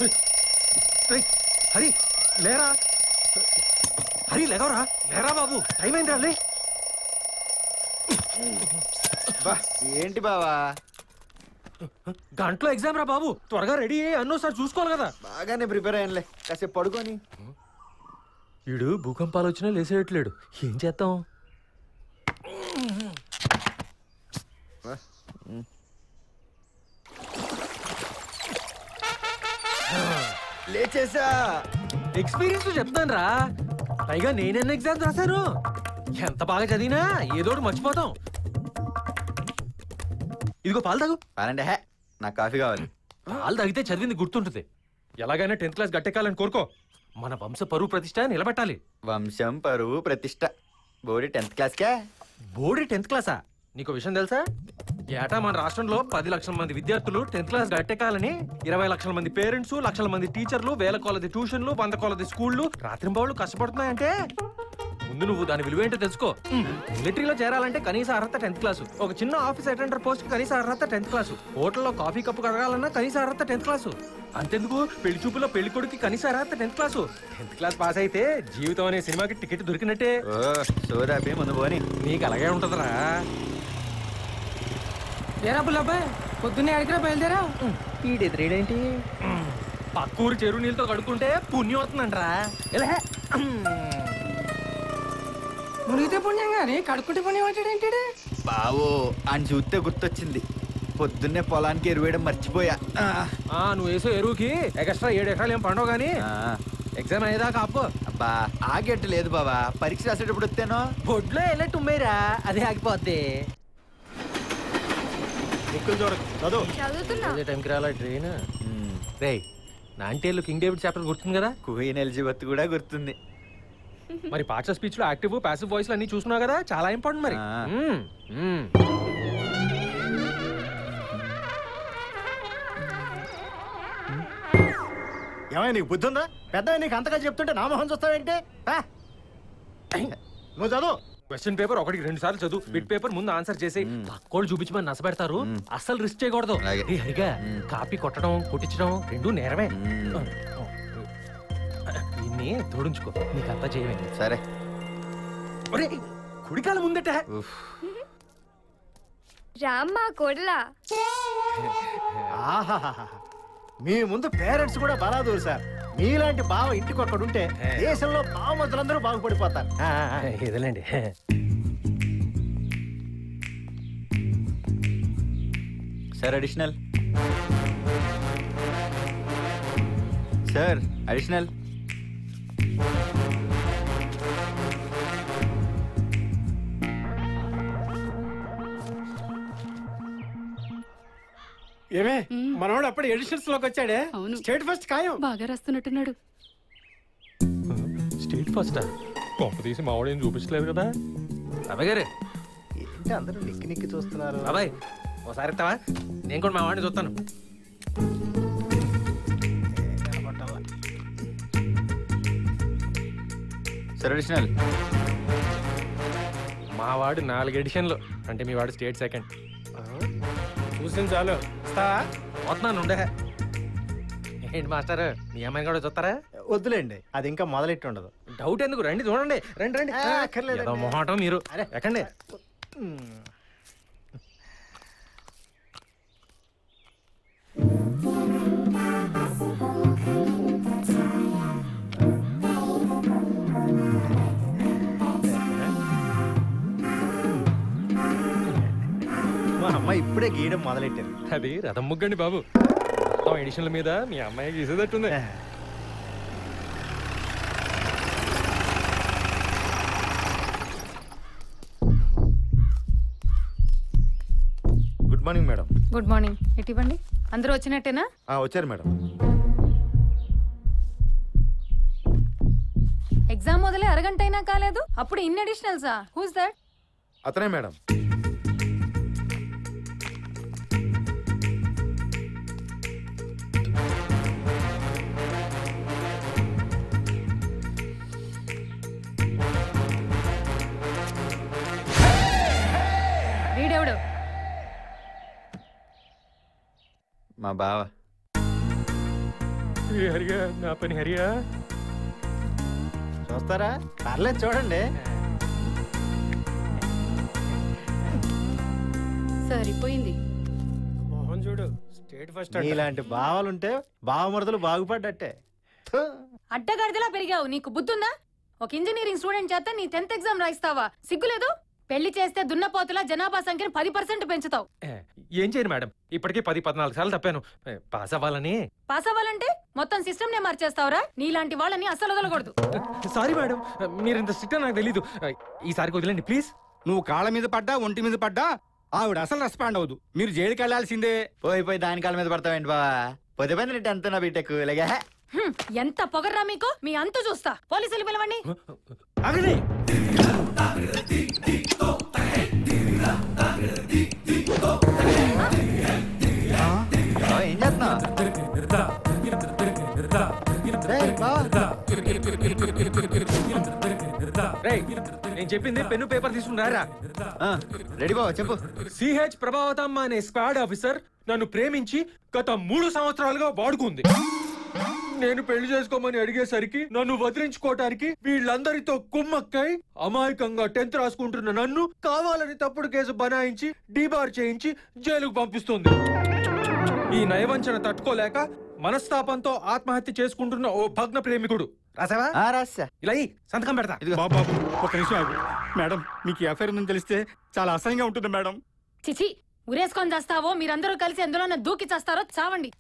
హరి లేరా, హరి లేవరా, లేరా బాబు, టైం అయింది రా. ఏంటి బావా గంటలో ఎగ్జామ్ రా బాబు, త్వరగా రెడీ అయ్యి అన్నోసారి చూసుకోవాలి కదా. బాగానే ప్రిపేర్ అయ్యానులే, కాసేపు పడుకొని. వీడు భూకంపాలు వచ్చినా లేసేయట్లేడు, ఏం చేద్దాం? లేచేసా. ఎక్స్పీరియన్స్ చెప్తాను రా, పైగా నేనెన్న ఎగ్జామ్స్ రాశాను. ఎంత బాగా చదివినా ఏదోటి మర్చిపోతాం. ఇదిగో పాలు తాగు. పాలండి, హే నాకు కాఫీ కావాలి. పాలు తాగితే చదివింది గుర్తుంటుంది. ఎలాగైనా 10th క్లాస్ గట్టెక్కాలని కోరుకో. మన వంశ పరువు ప్రతిష్ట నిలబెట్టాలి. వంశం పరువు ప్రతిష్ట. బోడి 10th క్లాస్కే. బోర్డు 10th క్లాసా? నీకు విషయం తెలుసా? ఏటా మన రాష్ట్రంలో 10 లక్షల మంది విద్యార్థులు 10th క్లాస్ గట్టెక్కాలని 20 లక్షల మంది పేరెంట్స్, లక్షల మంది టీచర్లు, వేల కొలది ట్యూషన్లు, 100 కొలది స్కూళ్లు రాత్రింబవళ్ళు కష్టపడుతున్నాయంటే ముందు నువ్వు దాని విలువేంటో తెలుసుకో. మిలిటరీలో చేరాలంటే కనీస అర్హత 10th క్లాసు. ఒక చిన్న ఆఫీస్ అటెండర్ పోస్ట్ కనీస అర్హత 10th క్లాసు. హోటల్లో కాఫీ కప్పు కడగాలన్నా కనీస అర్హత 10th క్లాసు. అంతెందుకు పెళ్లి చూపులో పెళ్లి కొడుకు కనీస అర్హత 10th class. 10th class pass అయితే జీవితం అనే సినిమాకి టికెట్ దొరికినట్టే. సోదాపి ముందు పోని. నీకు అలాగే ఉంటదిరా. ఏరా బుల్లబ్బాయ్, పొద్దున్నే అడిగిరా బయలుదేరా. ఈడెదురేడేంటి? పక్కూరు చెరువు నీళ్ళతో కడుక్కుంటే పుణ్యం అవుతుందంట్రా. మునిగితే పుణ్యం గాని కడుక్కుంటే పుణ్యం అంటాడేంటి? బావో అని చూస్తే గుర్తొచ్చింది, పొద్దున్నే పొలానికి ఎరువేయడం మర్చిపోయా. నువ్వు వేసే ఎరువుకి ఎక్స్ట్రా 7 ఎకరాలు ఏం పండవు గానీ ఎగ్జామ్ అయ్యేదాకా ఆపు. అబ్బా ఆగేట్టు లేదు బావా, పరీక్ష రాసేటప్పుడు వస్తేనో బొడ్లో వెళ్ళట్టు ఉమ్మేరా, అదే ఆగిపోద్ది. అదే టైంకి రాలా ట్రైన్. రే నాంటేళ్ళు కింగ్ డేవిడ్ చాప్టర్ గుర్తుంది కదా? క్వీన్ ఎలిజబెత్ కూడా గుర్తుంది. మరి పార్ట్స్ ఆఫ్ స్పీచ్ లో యాక్టివ్ ప్యాసివ్ వాయిస్ అన్ని చూసుకున్నావు కదా, చాలా ఇంపార్టెంట్. మరి ఏమైనా నీకు బుద్ధి ఉందా? పెద్ద నీకు అంతగా చెప్తుంటే నా మొహం చూస్తావేంటి? నువ్వు చదువు. క్వశ్చన్ పేపర్ 1కి 2 సార్లు చదువు. బిట్ పేపర్ ముందు ఆన్సర్ చేసి పక్కోళ్ళు చూపించమని నసపెడతారు, అస్సలు రిస్క్ చేయకూడదు. హరిగా కాపీ కొట్టడం కొట్టించడం 2 నేరమే. ఇన్ని తోడించుకో, నీకంతా చేయమే. సరే కుడికాల ముందట రామ్మా కోడలా. మీ ముందు పేరెంట్స్ కూడా బలాదూరు సార్. మీలాంటి బావ ఇంటికి ఒక్కడుంటే దేశంలో బావమతులందరూ బాగుపడిపోతారు. ఇదేలేండి. Sir additional. Sir additional. ఏమే మనోడు అప్పుడు ఎడిషన్స్ లోకి వచ్చాడే. స్టేట్ ఫస్ట్ ఖాయం. బాగా రాస్తున్నట్టున్నాడు. స్టేట్ ఫస్ట్ కొంప తీసి మావాడు ఏం చూపించలేదు కదా. బాబాయ్ గారే ఏంటి అందరూ నిక్కి నిక్కి చూస్తున్నారు? బాబాయ్ ఒకసారి ఇస్తావా? నేను కూడా మా వాడిని చూస్తాను. Sir additional. మా వాడు 4 ఎడిషన్లు అంటే మీ వాడు స్టేట్ సెకండ్. చూసింది చాలు. వస్తున్నాను ఉండే. ఏంటి మాస్టర్, మీ అమ్మాయిని కూడా చూస్తారా? వద్దులేండి, అది ఇంకా మొదలెట్టి ఉండదు. డౌట్ ఎందుకు, రండి చూడండి. రండి రండి. ఏదో మొహాటం మీరు. ఎక్కండి. మా అమ్మ ఇప్పుడే గీయడం మొదలెట్టారు. అది రథం ముగ్గండి బాబు. ఎడిషన్ల మీద మీ అమ్మాయి గీసేదట్టుంది. Good morning madam. Good morning. ఎటు ఇవ్వండి. అందరూ వచ్చినట్టేనా? వచ్చారు మేడం. ఎగ్జామ్ మొదలై అరగంట అయినా కాలేదు, అప్పుడు ఇన్ అడిషనల్సా? Who's that? అతనే మేడం. వీడెవడు? మా బావ. హరియా నా పని హరియా. చూస్తారా? పర్లేదు చూడండి. సరిపోయింది. మోహన్ చూడు స్టేట్ ఫస్ట్. ఇలాంటి బావలుంటే బావమరుదులు బాగుపడ్డట్టే. థు. అడ్డగాడిదలా పెరిగావు, నీకు బుద్ధుందా? ఒక ఇంజనీరింగ్ స్టూడెంట్ చేత నీ 10th ఎగ్జామ్ రాయిస్తావా? సిగ్గులేదు? పెళ్లి చేస్తే దున్నపోతులా జనాభా సంఖ్యను 10% పెంచుతావు. ఏం చేయను మేడం, ఇప్పటికీ 10-14 సార్లు తప్పాను. పాస్ అవ్వాలని. పాస్ అవ్వాలంటే మొత్తం సిస్టమ్ నే మార్చేస్తావురా? నీలాంటి వాళ్ళని అస్సలు వదలకూడదు. సారీ మేడం, మీరు ఇంత స్ట్రిక్ట్ నాకు తెలీదు. ఈసారికి వదిలేండి ప్లీజ్. నువ్వు కాళ్ళ మీద పడ్డా ఒంటి మీద పడ్డా ఆవిడ అసలు రెస్పాండ్ అవ్వదు. మీరు జైలుకి వెళ్లాల్సిందే. పోయి దాని కాళ్ళ మీద పడతావేంటి బావా? పొద్దు పని ఎంత నా బీటెక్ ఇలాగే. ఎంత పొగర్రా మీకు? మీ అంతు చూస్తా. పోలీసులు పిలవండి. ఆగండి. ఏం చేస్తున్నావు? రేయ్, నేను చెప్పింది పెన్ను పేపర్ తీసుకున్నారా? రెడీ బావ చెప్పు. సిహెచ్ ప్రభావతమ్మ అనే స్క్వాడ్ ఆఫీసర్ నన్ను ప్రేమించి గత 3 సంవత్సరాలుగా వాడుకుంది. నేను పెళ్లి చేసుకోమని అడిగేసరికి నన్ను వదిలించుకోవటానికి వీళ్ళందరితో కుమ్మక్కై అమాయకంగా 10th రాసుకుంటున్న నన్ను కావాలని తప్పుడు కేసు బనాయించి డీబార్ చేయించి జైలుకు పంపిస్తుంది. ఈ నయవంచన తట్టుకోలేక మనస్తాపంతో ఆత్మహత్య చేసుకుంటున్న ఓ భగ్న ప్రేమికుడు. రాసావా? రాసా. ఇలా సంతకం పెడతా. బాబు ఒక నిమిషం ఆగు. మేడం మీకు ఈ అఫైర్ ఉందని తెలిస్తే చాలా అసహ్యంగా ఉంటుంది మేడం. చిచి, ఉరేసుకొని చేస్తావో మీరందరూ కలిసి ఎందులోనే దూకి చేస్తారో చావండి.